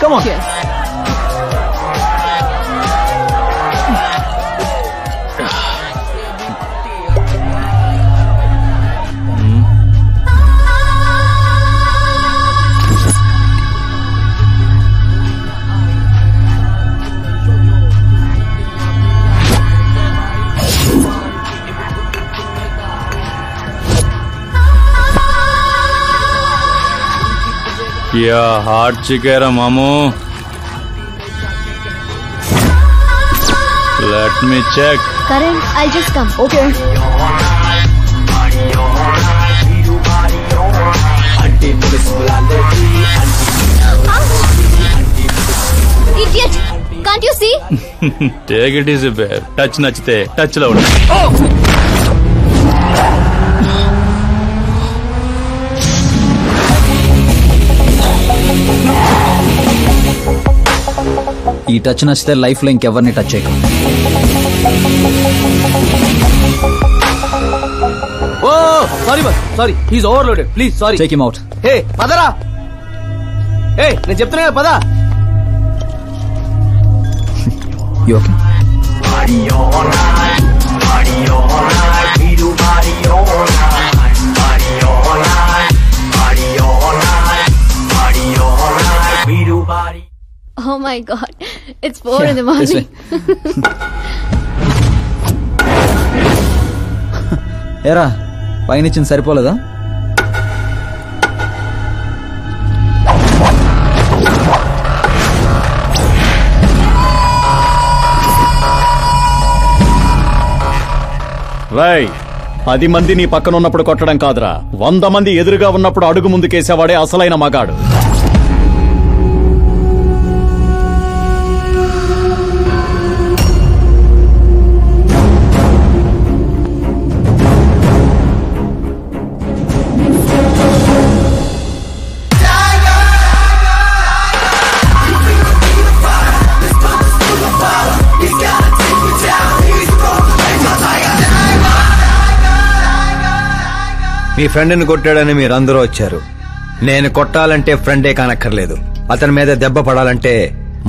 Come on. Cheers. क्या heart चिकेरा मामू let me check Karan, I'll just come. Okay. Idiot! Can't you see? take it easy babe touch nachite touch lo undu ఈ touch నచ్చితే life లో ఇంకెవరిని touch చేయకు. Oh sorry bus sorry he's overloaded please sorry take him out. Hey పదరా hey నేను చెప్తున్నా కదా పద. You okay? Oh my God. It's 4 in the morning. ఏరా పైనిచ్చింది సరిపోలేదా? రై 10 మంది నీ పక్కన ఉన్నప్పుడు కొట్టడం కాదురా, 100 మంది ఎదురుగా ఉన్నప్పుడు అడుగు ముందుకేసేవాడే అసలైన మగాడు. మీ ఫ్రెండ్ని కొట్టాడని మీరందరూ వచ్చారు. నేను కొట్టాలంటే ఫ్రెండే కానక్కర్లేదు, అతని మీద దెబ్బ పడాలంటే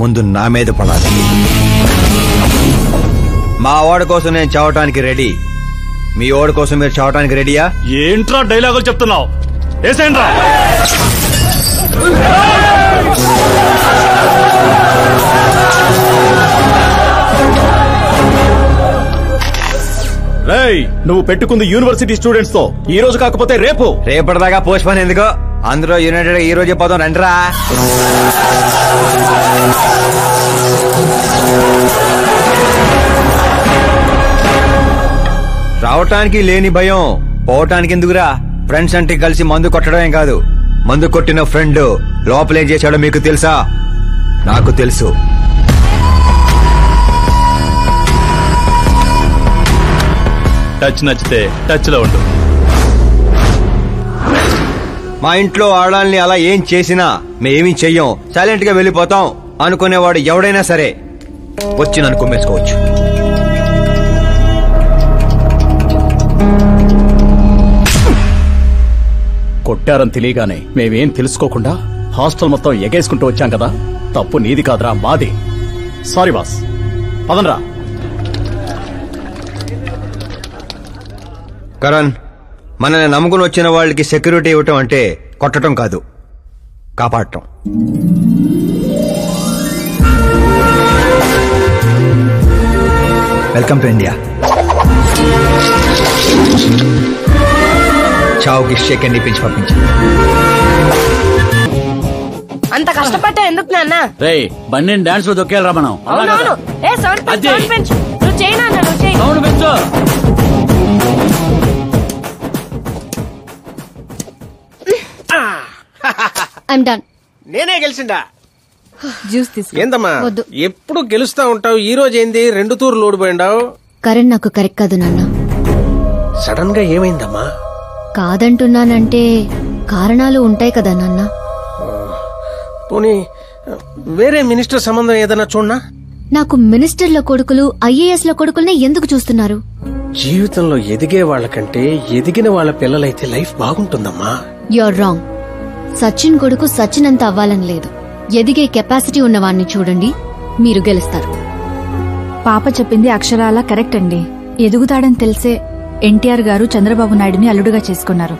ముందు నా మీద పడాలి. మా వాడి కోసం నేను చావటానికి రెడీ, మీ వాడి కోసం మీరు చావటానికి రెడీయా? ఏంట్రా డైలాగులు చెప్తున్నావు? ఏసేంట్రా రేయ్, నువ్వు పెట్టుకుంది యూనివర్సిటీ స్టూడెంట్స్ తో, ఈ రోజు కాకపోతే రేపు. రేపటిదాకా పోస్ట్ పోన్ ఎందుకో, అందరూ యునైటెడ్ ఈ రోజే పోదాం రండిరా. రావటానికి లేని భయం పోవటానికి ఎందుకురా? ఫ్రెండ్స్ అంటే కలిసి మందు కొట్టడమే కాదు, మందు కొట్టిన ఫ్రెండ్ లోపలేం చేశాడో మీకు తెలుసా? నాకు తెలుసు. టచ్ నచ్చితే టచ్ లో ఉండు. మా ఇంట్లో ఆడాలని అలా ఏం చేసినా మేమేమీ చెయ్యం, సైలెంట్ గా వెళ్ళిపోతాం అనుకునేవాడు ఎవడైనా సరే వచ్చి నన్ను కుమ్మేసుకోవచ్చు. కొట్టారని తెలియగానే మేమేం తెలుసుకోకుండా హాస్టల్ మొత్తం ఎగేసుకుంటూ వచ్చాం కదా, తప్పు నీది కాదురా, మాది. Sorry boss, పదనరా. కరణ్, మనల్ని నమ్ముకుని వచ్చిన వాళ్ళకి సెక్యూరిటీ ఇవ్వటం అంటే కొట్టడం కాదు, కాపాడటం. Welcome to India. చావుకి షేక్ అండ్ ఇప్పించి పంపించాను. అంత కష్టపడ్డా ఎందుకు నాన్న? రేయ్, బండి డాన్స్ లో దొక్కేయాలరా మనం. అవునవును. ఏ సౌండ్ పెంచు. నువ్వు చేయి నాన్న, నువ్వు చేయి. సౌండ్ పెంచు. I'm done. నేనే గెలిచిండా? జ్యూస్ తీసుకో. ఏందమ్మా వద్దు. ఎప్పుడు గెలుస్తా ఉంటావు, ఈ రోజు ఏంది 2 తూర్లు ఓడిపోయిండావు? కరణ్ నాకు కరెక్ట్ కాదు నాన్న. సడన్ గా ఏమైందమ్మా? కాదంటున్నానంటే కారణాలు ఉంటాయి కదా నాన్న. పోనీ వేరే మినిస్టర్ సంబంధం ఏదైనా చూడనా? నాకు మినిస్టర్ల కొడుకులు IAS కొడుకుల్నే ఎందుకు చూస్తున్నారు? జీవితంలో ఎదిగే వాళ్ళకంటే ఎదిగిన వాళ్ళ పిల్లలైతే లైఫ్ బాగుంటుందమ్మా. You're wrong. సచిన్ కొడుకు సచిన్ అంత అవ్వాలని లేదు. ఎదిగే కెపాసిటీ ఉన్నవాణ్ణి చూడండి, మీరు గెలుస్తారు. పాప చెప్పింది అక్షరాల కరెక్ట్ అండి. ఎదుగుతాడని తెలిసే ఎన్టీఆర్ గారు చంద్రబాబు నాయుడుని అల్లుడుగా చేసుకున్నారు.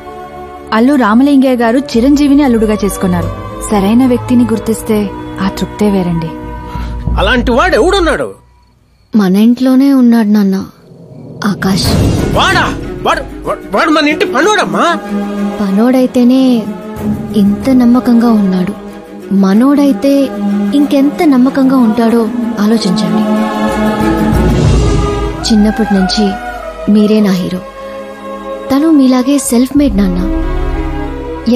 అల్లు రామలింగయ్య గారు చిరంజీవిని అల్లుడుగా చేసుకున్నారు. సరైన వ్యక్తిని గుర్తిస్తే ఆ తృప్తే వేరండి. అలాంటి వాడు ఎవడున్నాడు? మన ఇంట్లోనే ఉన్నాడు నాన్న, ఆకాష్. వాడా? వాడు మన ఇంటి పనోడమ్మా. పనోడైతేనే ఇంత నమ్మకంగా ఉన్నాడు, మనోడైతే ఇంకెంత నమ్మకంగా ఉంటాడో ఆలోచించండి. చిన్నప్పటి నుంచి మీరే నా హీరో. తను మీలాగే సెల్ఫ్ మేడ్ నాన్న.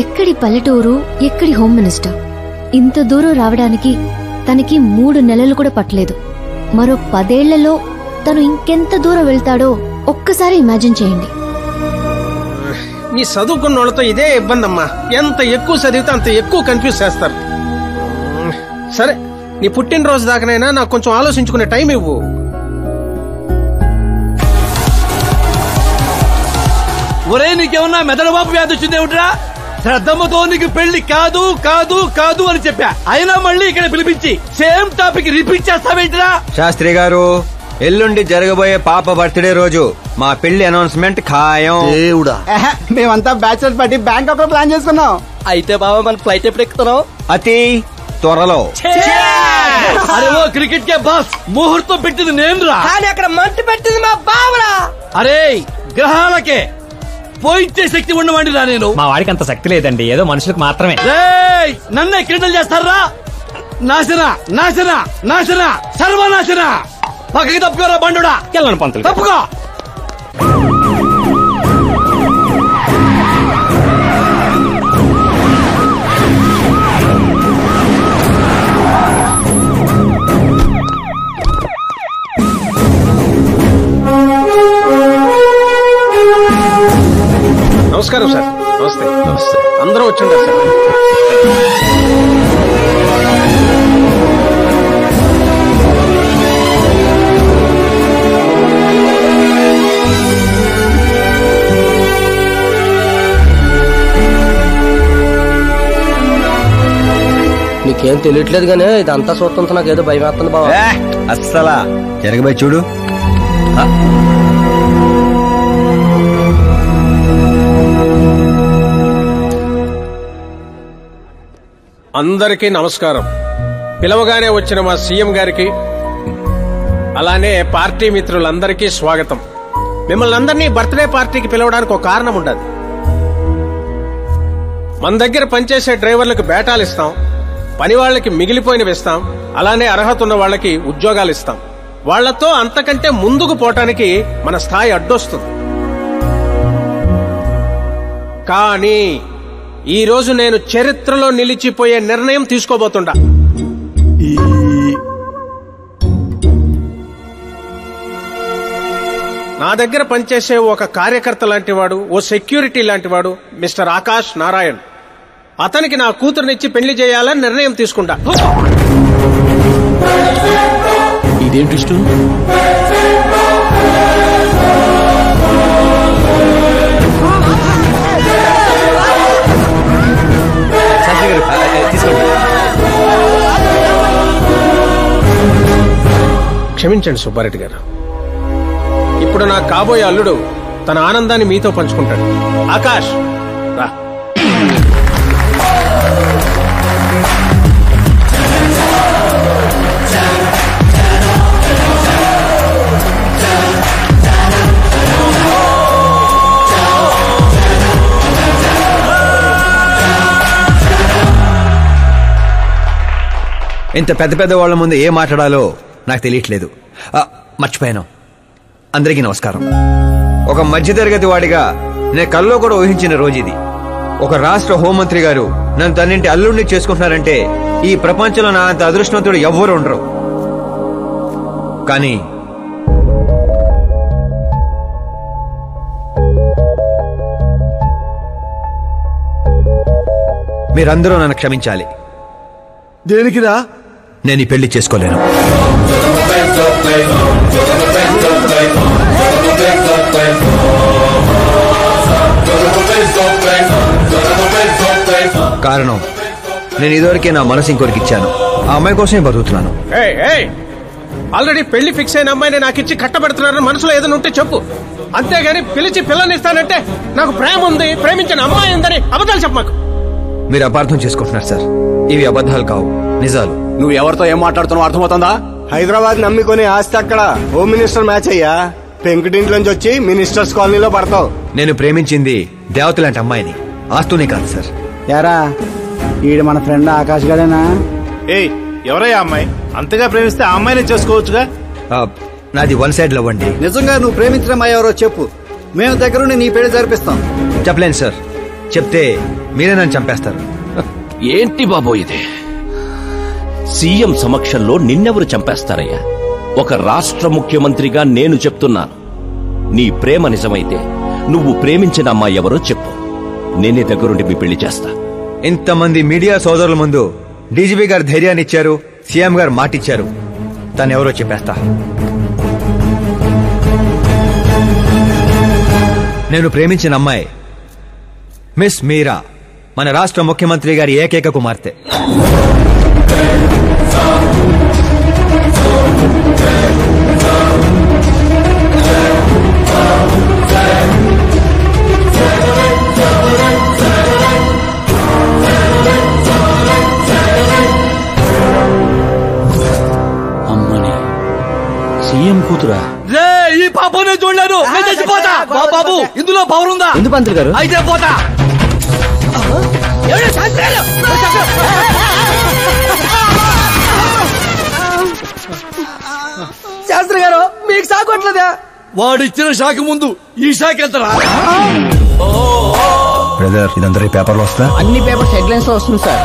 ఎక్కడి పల్లెటూరు, ఎక్కడి హోమ్ మినిస్టర్. ఇంత దూరం రావడానికి తనకి 3 నెలలు కూడా పట్టలేదు. మరో 10 ఏళ్లలో తను ఇంకెంత దూరం వెళ్తాడో ఒక్కసారి ఇమాజిన్ చేయండి. మీ చదువుకున్న వాళ్ళతో ఇదే ఇబ్బంది అమ్మా. ఎంత ఎక్కువ చదివితే అంత ఎక్కువ కన్ఫ్యూజ్ చేస్తారు. సరే, నీ పుట్టినరోజు దాకానైనా నాకు కొంచెం ఆలోచించుకునే టైం ఇవ్వు. ఒరే, నీకేమన్నా మెదడుబాబు వ్యాధి వచ్చిందేమిట్రా? శ్రద్ధమ్మతో నీకు పెళ్లి కాదు కాదు కాదు అని చెప్పా, అయినా మళ్ళీ ఇక్కడ పిలిపించి సేమ్ టాపిక్ రిపీట్ చేస్తావేంటిరా? శాస్త్రి గారు, ఎల్లుండి జరగబోయే పాప బర్త్డే రోజు మా పెళ్లి అనౌన్స్మెంట్ ఖాయం. దేవుడా, మేమంతా బ్యాచిలర్ పార్టీ బ్యాంకాక్ లో ప్లాన్ చేసుకున్నాం. అయితే బాబా మన ఫ్లైట్ ఎప్పుడు ఎక్కుతున్నావు? అతి త్వరలో. అరే ఓ క్రికెట్ కే బాస్, ముహూర్తం పెట్టింది నేనురా. కానీ అక్కడ మంట పెట్టింది మా బావరా. అరే గ్రహాలకే పోయించే శక్తి ఉన్నవాడిరా నేను. మా వాడికి అంత శక్తి లేదండి, ఏదో మనుషులకు మాత్రమే. నన్నే క్రీడలు చేస్తారా? నాశన నాశన నాశన సర్వనాశన. పక్కకి తప్పుకోరా బండుడా. వెళ్ళను పంతులు, తప్పుకో. నమస్కారం సార్. నమస్తే. నమస్తే. అందరూ వచ్చిండారు సార్. నీకేం తెలియట్లేదు గానీ ఇదంతా చూస్తుంటే నాకు ఏదో భయం వేస్తుంది బావ. అస్సలా జరగబోయి చూడు. అందరికీ నమస్కారం. పిలవగానే వచ్చిన మా సీఎం గారికి, అలానే పార్టీ మిత్రులందరికీ స్వాగతం. మిమ్మల్ని అందరినీ బర్త్డే పార్టీకి పిలవడానికి ఒక కారణం ఉండదు. మన దగ్గర పనిచేసే డ్రైవర్లకు బేటాలు ఇస్తాం, పని వాళ్ళకి మిగిలిపోయినవి ఇస్తాం, అలానే అర్హత ఉన్న వాళ్ళకి ఉద్యోగాలు ఇస్తాం. వాళ్లతో అంతకంటే ముందుకు పోవటానికి మన స్థాయి అడ్డొస్తుంది. కానీ ఈ రోజు నేను చరిత్రలో నిలిచిపోయే నిర్ణయం తీసుకోబోతుండా. నా దగ్గర పనిచేసే ఒక కార్యకర్త లాంటివాడు, ఓ సెక్యూరిటీ లాంటివాడు మిస్టర్ ఆకాష్ నారాయణ్. అతనికి నా కూతురునిచ్చి పెళ్లి చేయాలని నిర్ణయం తీసుకుంటా. ఇదేంటి ఇష్టం? క్షమించండి సుబ్బారెడ్డి గారు. ఇప్పుడు నా కాబోయే అల్లుడు తన ఆనందాన్ని మీతో పంచుకుంటాడు. ఆకాష్ రా. ఇంత పెద్ద పెద్ద వాళ్ళ ముందు ఏం మాట్లాడాలో నాకు తెలియట్లేదు. మర్చిపోయాను. అందరికీ నమస్కారం. ఒక మధ్యతరగతి వాడిగా నేను కల్లో కూడా ఊహించిన రోజు ఇది. ఒక రాష్ట్ర హోంమంత్రి గారు నన్ను తన్నింటి అల్లుడిని చేసుకుంటున్నారంటే ఈ ప్రపంచంలో నా అంత అదృష్టవంతుడు ఎవ్వరూ ఉండరు. కానీ మీరందరూ నన్ను క్షమించాలి. దేనికిరా? నేను ఈ పెళ్లి చేసుకోలేను. కారణం నేను ఇదివరకే నా మనసు ఇంకొకరికి ఇచ్చాను. ఆ అమ్మాయి కోసమే బతుకుతున్నాను. ఆల్రెడీ పెళ్లి ఫిక్స్ అయిన అమ్మాయిని నాకు ఇచ్చి కట్టబెడుతున్నారని మనసులో ఏదైనా ఉంటే చెప్పు. అంతేగాని పిలిచి పిల్లనిస్తానంటే నాకు ప్రేమ ఉంది, ప్రేమించిన అమ్మాయి ఉందని అబద్ధాలు చెప్ప మాకు. మీరు అపార్థం చేసుకుంటున్నారు సార్. ఇవి అబద్ధాలు కావు, నిజాలు. నువ్వు ఎవరితో ఏం మాట్లాడుతున్నావు అర్థమవుతుందా? హైదరాబాద్ నమ్మికొని ఆస్తి అక్కడ హోమ్ మినిస్టర్ మ్యాచ్ అయ్యా. పెంకుటింట్లోంచి వచ్చి మినిస్టర్స్ కాలనీలో పడతావు. నేను ప్రేమించింది దేవత లాంటి అమ్మాయిని, ఆస్తూనే కాదు సార్. యారా ఈడు మన ఫ్రెండ్ ఆకాష్ గడేనా? ఏయ్ ఎవరయ్యా అమ్మాయి? అంతగా ప్రేమిస్తే ఆ అమ్మాయినే చేసుకోవచ్చుగా. నాది వన్ సైడ్ లవ్ అండి. నిజంగా నువ్వు ప్రేమించిన అమ్మాయి ఎవరో చెప్పు, మేము దగ్గరుండి నీ పెళ్లి జరిపిస్తాం. చెప్పలేను సార్, చెప్తే మీరే నన్ను చంపేస్తారు. ఏంటి బాబో ఇది? సీఎం సమక్షంలో నిన్నెవరు చంపేస్తారయ్యా? ఒక రాష్ట్ర ముఖ్యమంత్రిగా నేను చెప్తున్నాను, నీ ప్రేమ నిజమైతే నువ్వు ప్రేమించిన అమ్మాయి ఎవరో చెప్పు, నేనే దగ్గరుండి మీ పెళ్లి చేస్తా. ఇంతమంది మీడియా సోదరుల ముందు డీజీపీ గారు ధైర్యాన్ని ఇచ్చారు, సీఎం గారు మాటిచ్చారు. తను ఎవరో చెప్పేస్తా. నేను ప్రేమించిన అమ్మాయి మిస్ మీరా, మన రాష్ట్ర ముఖ్యమంత్రి గారి ఏకైక కుమార్తె. అమ్మని సీఎం కూతురా? రే ఈ పాప నేను చూడలేను, నేను చచ్చిపోతా. బాబు ఇందులో పవర్ ఉందా? ఎందుకు పంతులు గారు? అయితే పోతా. శాస్త్రి గారు మీకు సాగొట్లేదా? వాడిచ్చిన షాక్ ముందు ఈ షాక్ ఎంతరా? బ్రదర్, ఇదందరి పేపర్లో వస్తా? అన్ని పేపర్స్ హెడ్లైన్స్ లో వస్తుంది సార్.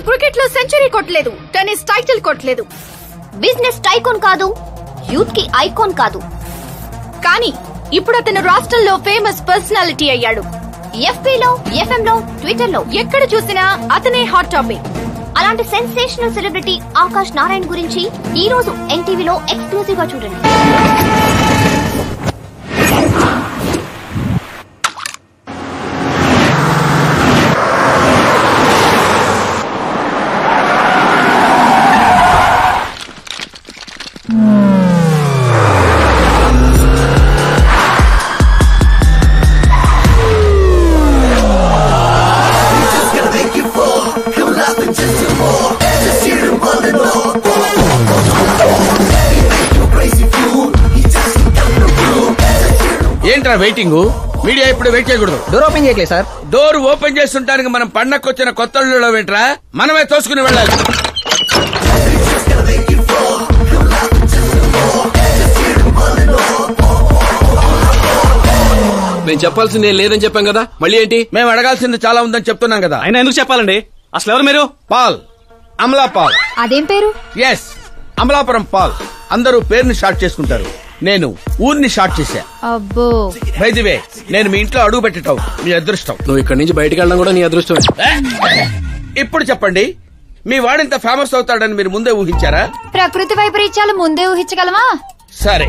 క్రికెట్ లో సెంచరీ కొట్టలేదు, టెన్నిస్ టైటిల్ కొట్టలేదు, బిజినెస్ టైకోన్ కాదు, యూత్ కి ఐకాన్ కాదు. కానీ ఇప్పుడు అతను రాష్ట్రంలో ఫేమస్ పర్సనాలిటీ అయ్యాడు. ఎఫ్బీలో, ఎఫ్ఎంలో, ట్విట్టర్ లో ఎక్కడ చూసినా అతనే హాట్ టాపిక్. అలాంటి సెన్సేషనల్ సెలబ్రిటీ ఆకాష్ నారాయణ్ గురించి ఈ రోజు ఎన్టీవీలో ఎక్స్క్లూజివ్ గా చూడండి. ఏంట్రా వెయిటింగ్? మీడియా ఇప్పుడు వెయిట్ చేయకూడదు. డోర్ ఓపెన్ చేయట్లేదు సార్. డోర్ ఓపెన్ చేస్తుంటానికి మనం పండక్కొచ్చిన కొత్త వెంట్రా, మనమే తోసుకుని వెళ్ళాలి. నేను చెప్పాల్సింది ఏం లేదని చెప్పాం కదా, మళ్ళీ ఏంటి? మేము అడగాల్సింది చాలా ఉందని చెప్తున్నాం కదా. అయినా ఎందుకు చెప్పాలండి? అసలు ఎవరు మీరు? పాల్, అమలా పాల్. అదేం పేరు? ఎస్, అమలాపురం పాల్. అందరూ పేరుని షార్ట్ చేసుకుంటారు, నేను ఊరిని షార్ట్ చేశా. అబ్బో. బై ది వే, నేను మీ ఇంట్లో అడుగు పెట్టటం మీ అదృష్టం. నువ్వు ఇక్కడి నుంచి బయటకు వెళ్ళడం కూడా నీ అదృష్టం. ఇప్పుడు చెప్పండి, మీ వాడింత ఫేమస్ అవుతాడని మీరు ముందే ఊహించారా? ప్రకృతి వైపరీత్యాలు ముందే ఊహించగలమా? సరే,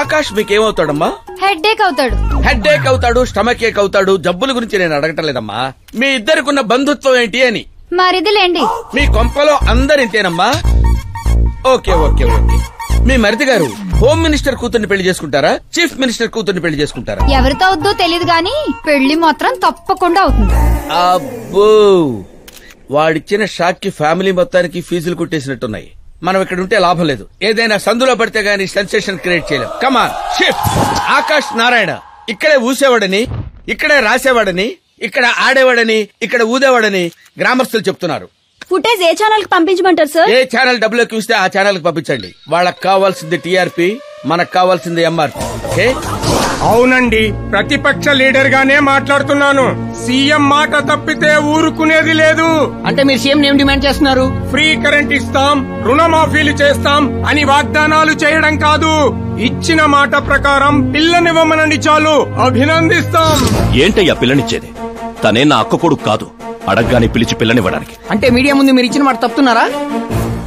ఆకాష్ మీకేమవుతాడమ్మా? హెడ్ ఏక్ అవుతాడు. హెడ్ ఏక్ అవుతాడు, స్టమక్ ఏక్ అవుతాడు. జబ్బుల గురించి నేను అడగటం లేదమ్మా, మీ ఇద్దరికున్న బంధుత్వం ఏంటి అని. మరిదిలేండి. మీ కొంపలో అందరింతేనమ్మా? Okay okay okay. మీ మరిది గారు హోమ్ మినిస్టర్ కూతుర్ని పెళ్లి చేసుకుంటారా, చీఫ్ మినిస్టర్ కూతుర్ని పెళ్లి చేసుకుంటారా? ఎవరితో అవుద్దో తెలియదు గాని పెళ్లి మాత్రం తప్పకుండా అవుతుంది. అబ్బో, వాడిచ్చిన షాక్ కి ఫ్యామిలీ మొత్తానికి ఫీజులు కుట్టేసినట్టున్నాయి. మనం ఇక్కడ ఉంటే లాభం లేదు, ఏదైనా సందులో పడితే గానీ సెన్సేషన్ క్రియేట్ చేయలేం. Come on shift. ఆకాష్ నారాయణ ఇక్కడే ఊసేవాడని, ఇక్కడే రాసేవాడని, ఇక్కడ ఆడేవాడని, ఇక్కడ ఊదేవాడని గ్రామస్తులు చెప్తున్నారు. ఫుటేజ్ ఏ ఛానల్ కి పంపించమంటారు సార్? ఏ ఛానల్ డబ్బులోకి ఇస్తే ఆ ఛానల్ కి పంపించండి. వాళ్ళకి కావాల్సింది టీఆర్పీ, మనకు కావాల్సింది ఎంఆర్పీ. ఓకే. అవునండి, ప్రతిపక్ష లీడర్ గానే మాట్లాడుతున్నాను. సీఎం మాట తప్పితే ఊరుకునేది లేదు. అంటే మీరు సీఎం ఏం డిమాండ్ చేస్తున్నారు? ఫ్రీ కరెంట్ ఇస్తాం, రుణమాఫీలు చేస్తాం అని వాగ్దానాలు చేయడం కాదు, ఇచ్చిన మాట ప్రకారం పిల్లనివ్వమనండి చాలు, అభినందిస్తాం. ఏంటయ్యా పిల్లనిచ్చేది? తనే నా అక్క కొడుకు కాదు, అడగ్గానే పిలిచి పిల్లనివ్వడానికి. అంటే మీడియా ముందు మీరు ఇచ్చిన మాట తప్పుతున్నారా?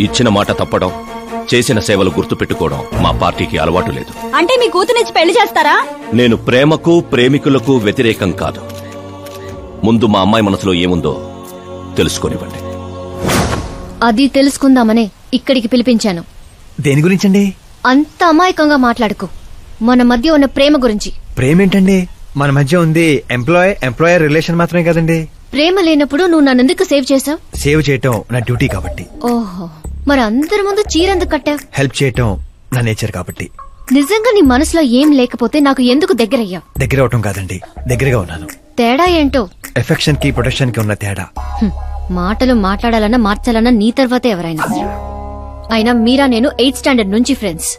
ఇచ్చిన మాట తప్పడం, చేసిన సేవలు గుర్తుపెట్టుకోవడం మా పార్టీకి అలవాటు లేదు. అంటే మీ కూతురిచ్చి పెళ్లి చేస్తారా? నేను ప్రేమకు ప్రేమికులకు వ్యతిరేకం కాదు. ముందు మా అమ్మాయి మనసులో ఏముందో తెలుసుకోనివ్వండి. అది తెలుసుకుందామనే ఇక్కడికి పిలిపించాను. దేని గురించండి? అంత అమాయకంగా మాట్లాడుకో. మన మధ్య ఉన్న ప్రేమ గురించి. ప్రేమేంటండి? మన మధ్య ఉంది ఎంప్లాయర్ రిలేషన్ మాత్రమే కదండి. ప్రేమ లేనప్పుడు నువ్వు నన్నెందుకు సేవ్ చేసావు? సేవ్ చేయటం నా డ్యూటీ కాబట్టి. ఓహో, మరి అందరి ముందు చీరెందుకు కట్టావు? హెల్ప్ చేయటం నా నేచర్ కాబట్టి. నిజంగా నీ మనసులో ఏం లేకపోతే నాకు ఎందుకు దగ్గరయ్యావు? దగ్గర అవటం కాదండి, దగ్గరగా ఉన్నాను. తేడా ఏంటో? ఎఫెక్షన్ కి ప్రొటెక్షన్ కి ఉన్న తేడా. మాటలు మాట్లాడాలన్నా మార్చాలన్నా నీ తర్వాతే ఎవరైనా. అయినా మీరా నేను 8th స్టాండర్డ్ నుంచి ఫ్రెండ్స్.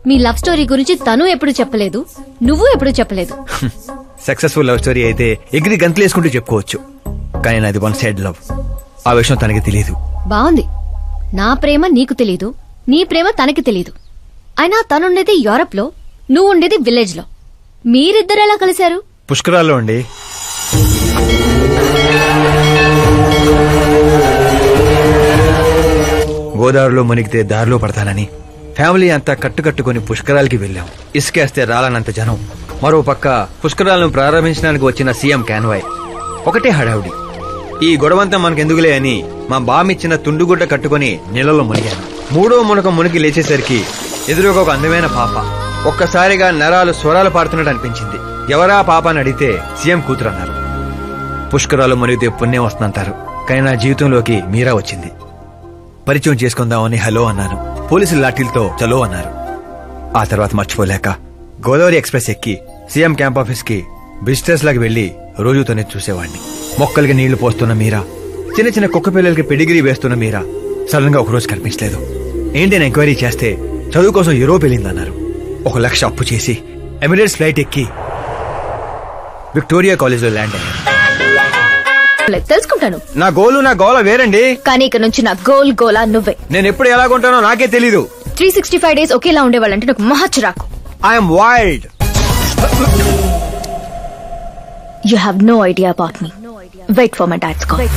మీ లవ్ స్టోరీ గురించి తను ఎప్పుడు చెప్పలేదు, నువ్వు ఎప్పుడు చెప్పలేదు. సక్సెస్ఫుల్ లవ్ స్టోరీ అయితే ఎగిరి గంతులేసుకుంటూ చెప్పుకోవచ్చు, కానీ నాది వన్ సైడ్ లవ్. ఆ విషయం తనకి తెలియదు. బాగుంది. నా ప్రేమ నీకు తెలీదు, నీ ప్రేమ తనకి తెలీదు. అయినా తనుండేది యూరప్ లో, నువ్వు ఉండేది విలేజ్ లో. మీరిద్దరు ఎలా కలిశారు? పుష్కరాల్లో అండి. గోదావరిలో మునిగితే దారిలో పడతానని ఫ్యామిలీ అంతా కట్టుకట్టుకుని పుష్కరాలకి వెళ్లాం. ఇసుకేస్తే రాలనంత జనం. మరో పక్క పుష్కరాలను ప్రారంభించడానికి వచ్చిన సీఎం కాన్వాయ్. ఒకటే హడావుడి. ఈ గొడవంతా మనకెందుకులే అని మా బామిచ్చిన తుండుగుడ్డ కట్టుకుని నీళ్ళలో మునిగాను. మూడో మునక మునిగి లేచేసరికి ఎదురుగా ఒక అందమైన పాప. ఒక్కసారిగా నరాలు స్వరాలు పాడుతున్నట్టు అనిపించింది. ఎవరా పాప అని అడిగితే సీఎం కూతురు అన్నారు. పుష్కరాలు మునిగితే పుణ్యం వస్తుందంటారు, కానీ నా జీవితంలోకి మీరా వచ్చింది. పరిచయం చేసుకుందామని హలో అన్నాను. పోలీసులు లాఠీలతో చలో అన్నారు. ఆ తర్వాత మర్చిపోలేక గోదావరి ఎక్స్ప్రెస్ ఎక్కి సీఎం క్యాంప్ ఆఫీస్ కి విజిటర్స్ లాగా వెళ్లి రోజుతోనే చూసేవాడిని. మొక్కలకి నీళ్లు పోస్తున్న మీరా, చిన్న చిన్న కుక్క పిల్లలకి పెడిగిరీ వేస్తున్న మీరా సడన్ గా ఒకరోజు కనిపించలేదు. ఏంటని ఎంక్వైరీ చేస్తే చదువు కోసం యూరోప్ వెళ్ళిందన్నారు. 1 లక్ష అప్పు చేసి ఎమిరేట్స్ ఫ్లైట్ ఎక్కి విక్టోరియా కాలేజ్ లో ల్యాండ్ అయ్యాను. తెలుసుకుంటాను. నా గోలు నా గోల వేరండి. కానీ ఇక నుంచి నా గోలా నువ్వే. నేను ఎప్పుడు ఎలాగుంటానో నాకే తెలీదు. 365 days ఒకేలా ఉండేవాళ్ళంటే నాకు మహా చిరాకు. I'm wild. You have no idea about me. Wait for my dad's call.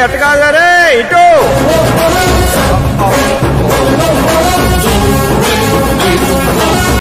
అటు కాదు రే, ఇటు.